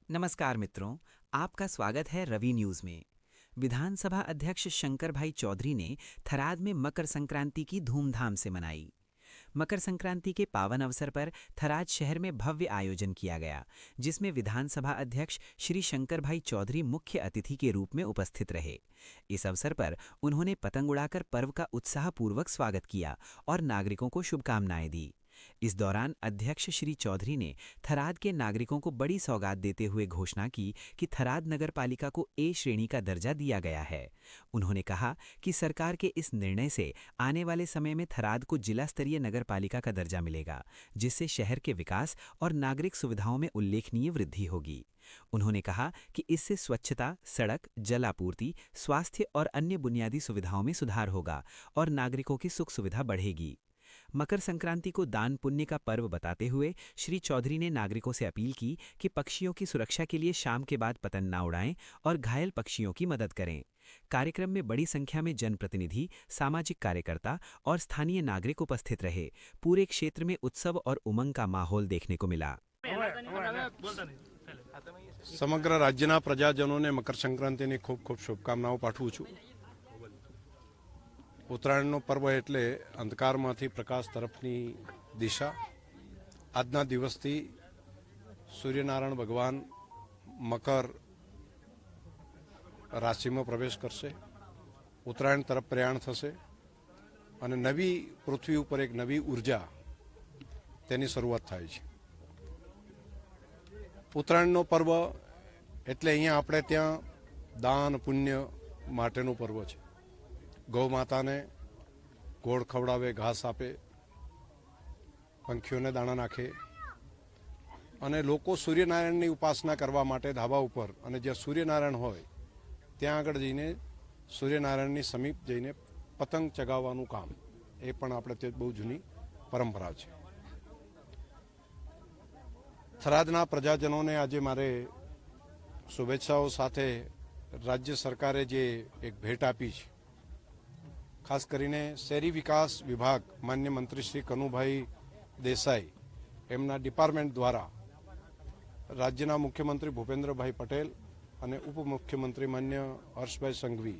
नमस्कार मित्रों, आपका स्वागत है रवि न्यूज में। विधानसभा अध्यक्ष शंकर भाई चौधरी ने थराद में मकर संक्रांति की धूमधाम से मनाई। मकर संक्रांति के पावन अवसर पर थराद शहर में भव्य आयोजन किया गया, जिसमें विधानसभा अध्यक्ष श्री शंकर भाई चौधरी मुख्य अतिथि के रूप में उपस्थित रहे। इस अवसर पर उन्होंने पतंग उड़ाकर पर्व का उत्साहपूर्वक स्वागत किया और नागरिकों को शुभकामनाएं दी। इस दौरान अध्यक्ष श्री चौधरी ने थराद के नागरिकों को बड़ी सौगात देते हुए घोषणा की कि थराद नगर पालिका को ए श्रेणी का दर्जा दिया गया है। उन्होंने कहा कि सरकार के इस निर्णय से आने वाले समय में थराद को जिला स्तरीय नगर पालिका का दर्जा मिलेगा, जिससे शहर के विकास और नागरिक सुविधाओं में उल्लेखनीय वृद्धि होगी। उन्होंने कहा कि इससे स्वच्छता, सड़क, जल आपूर्ति, स्वास्थ्य और अन्य बुनियादी सुविधाओं में सुधार होगा और नागरिकों की सुख सुविधा बढ़ेगी। मकर संक्रांति को दान पुण्य का पर्व बताते हुए श्री चौधरी ने नागरिकों से अपील की कि पक्षियों की सुरक्षा के लिए शाम के बाद पतंग न उड़ाएं और घायल पक्षियों की मदद करें। कार्यक्रम में बड़ी संख्या में जनप्रतिनिधि, सामाजिक कार्यकर्ता और स्थानीय नागरिक उपस्थित रहे। पूरे क्षेत्र में उत्सव और उमंग का माहौल देखने को मिला। समग्र राज्यना प्रजाजनों मकर संक्रांति की खूब खूब शुभकामनाओं पाठवुं छुं। उत्तरायणનો पर्व એટલે અંધકારમાંથી પ્રકાશ તરફની દિશા। આજના દિવસથી સૂર્યનારાયણ ભગવાન મકર રાશિમાં પ્રવેશ કરશે, ઉત્તરાયણ તરફ પ્રયાણ થશે અને નવી પૃથ્વી ઉપર એક નવી ઉર્જા તેની શરૂઆત થાય છે। ઉત્તરાયણનો પર્વ એટલે અહીંયા આપણે ત્યાં દાન પુણ્ય માટેનું પર્વ છે। गौ माता ने गोड़ खवड़ावे, घास आपे, पंखीओं ने दाणा नाखे अने लोको सूर्यनारायण की उपासना करवा माटे धाबा उपर अने ज्यां सूर्यनारायण होय त्यां आगळ जईने सूर्यनारायण ની समीप जईने पतंग चगाववानुं काम ए पण आपणे ते बहु जूनी परंपरा छे। थरादना प्रजाजनोने आजे मारे शुभेच्छाओं साथे राज्य सरकारे जे एक भेट आपी छे, खास करीने शहरी विकास विभाग मान्य मंत्री श्री कनुभाई देसाई एमना डिपार्टमेंट द्वारा राज्यना मुख्यमंत्री भूपेन्द्रभाई पटेल अने उपमुख्यमंत्री मान्य हर्षभाई संघवी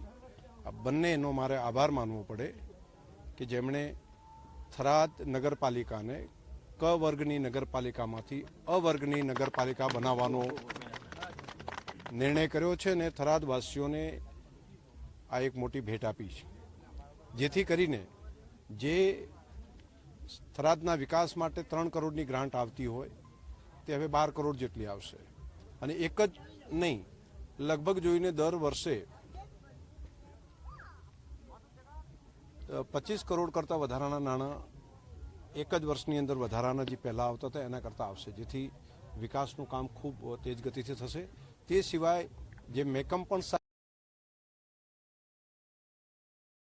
आ बंनेनो मारे आभार मानवो पड़े कि जेमणे थराद नगरपालिका ने क वर्गनी नगरपालिकामांथी अ वर्गनी नगरपालिका बनाववानो निर्णय कर्यो छे ने थरादवासीओने आ एक मोटी भेट आपी छे, जेथी करीने जे थरादना विकास माटे 3 करोड़नी ग्रांट आवती होय ते हवे 12 करोड़ जेटली आवशे अने एक ज नहीं लगभग जोईने दर वर्षे 25 करोड़ करता वधाराना नाणां एक ज वर्षनी अंदर वधाराना जे पहेला आवता हता एना करता आवशे, जेथी विकासनुं काम खूब तेज गतिथी थशे। ते सिवाय जे मेकम पण